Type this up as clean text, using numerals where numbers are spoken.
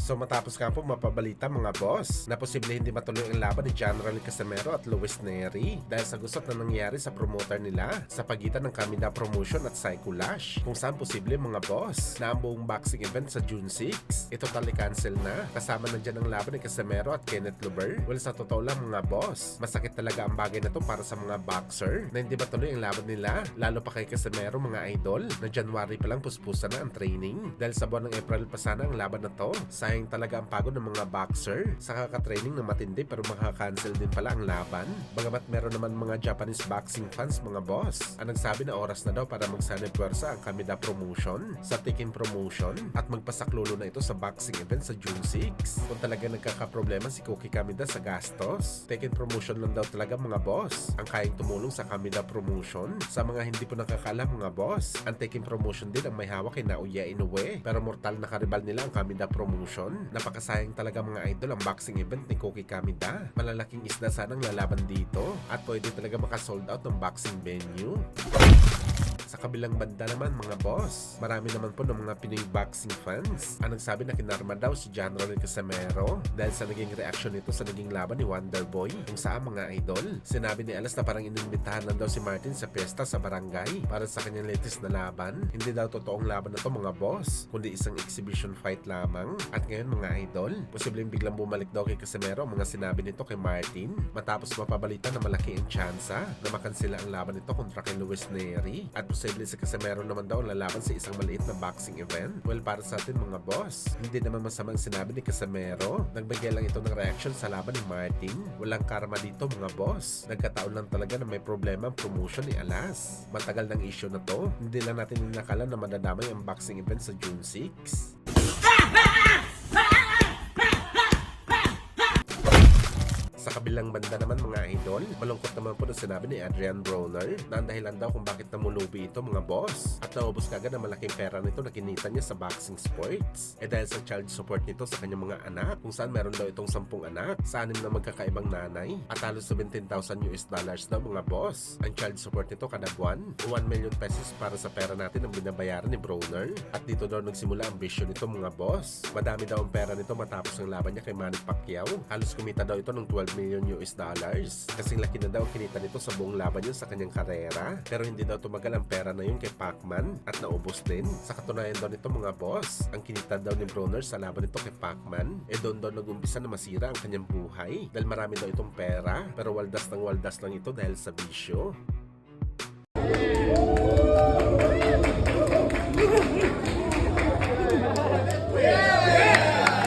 So matapos nga po mapabalita mga boss na posible hindi matuloy ang laban ni General Casimero at Luis Neri dahil sa gusot na nangyari sa promoter nila sa pagitan ng Kamida Promotion at Psycho Lash, kung saan posible mga boss na ang buong boxing event sa June 6 ito totally cancel na, kasama na dyan ang laban ni Casimero at Kenneth Luber. Well, sa totoo lang mga boss, masakit talaga ang bagay na to para sa mga boxer na hindi matuloy ang laban nila, lalo pa kay Casimero mga idol na January pa lang puspusan na ang training dahil sa buwan ng April pa sana ang laban na to. Sayang talaga ang pagod ng mga boxer sa kaka-training ng matindi pero makaka-cancel din pala ang laban. Bagamat meron naman mga Japanese boxing fans mga boss ang nagsabi na oras na daw para magsanib puwersa ang Kamida Promotion sa Tekken Promotion at magpasaklulo na ito sa boxing event sa June 6. Kung talaga nagkakaproblema si Koki Kamida sa gastos, Tekken Promotion lang daw talaga mga boss ang kayang tumulong sa Kamida Promotion. Sa mga hindi po nakakaalam mga boss, ang Tekken Promotion din ang may hawak kay Naoya Inoue pero mortal na karibal nila ang Kamida Promotion. Napakasayang talaga mga idol ang boxing event ni Koki Kamida. Malalaking isda sanang lalaban dito at pwede talaga makasold out ng boxing venue. Sa kabilang banda naman mga boss, marami naman po ng mga Pinoy boxing fans ang nagsabi na kinarma daw si General Casimero dahil sa naging reaksyon nito sa naging laban ni Wonderboy. Kung saan mga idol, sinabi ni Alas na parang inimbitahan lang daw si Martin sa piyesta sa barangay para sa kanyang latest na laban. Hindi daw totoong laban na to mga boss, kundi isang exhibition fight lamang. At ngayon mga idol, posibleng biglang bumalik daw kay Casimero ang mga sinabi nito kay Martin matapos mapabalita na malaki ang tsansa na makansela ang laban nito kontra kay Luis Neri at posible si Casimero naman daw lalaban sa isang maliit na boxing event. Well, para sa atin mga boss, hindi naman masamang sinabi ni Casimero. Nagbigay lang ito ng reaction sa laban ni Martin. Walang karma dito mga boss. Nagkataon lang talaga na may problema ang promotion ni Alas. Matagal ng issue na to. Hindi lang natin ninakala na madadamay ang boxing event sa June 6. Sa kabilang banda naman mga idol, malungkot naman po na sinabi ni Adrian Broner na ang dahilan daw kung bakit namulubi ito mga boss at naubos kagad ang malaking pera nito na kinita niya sa boxing sports dahil sa child support nito sa kanyang mga anak, kung saan meron daw itong 10 anak sa 6 na magkakaibang nanay at halos $17,000 daw mga boss ang child support nito kada buwan, 1 million pesos para sa pera natin ang binabayaran ni Broner. At dito daw nagsimula ang vision nito mga boss. Madami daw ang pera nito matapos ang laban niya kay Manny Pacquiao. Halos kumita daw ito ng $12 million. Kasing laki na daw kinita nito sa buong laban niya sa kanyang karera. Pero hindi daw tumagal ang pera na yun kay Pacman at naubos din. Sa katunayan daw nito mga boss, ang kinita daw ni Broner sa laban nito kay Pacman, doon daw nag-umpisa na masira ang kanyang buhay dahil marami daw itong pera pero waldas ng waldas lang ito dahil sa bisyo.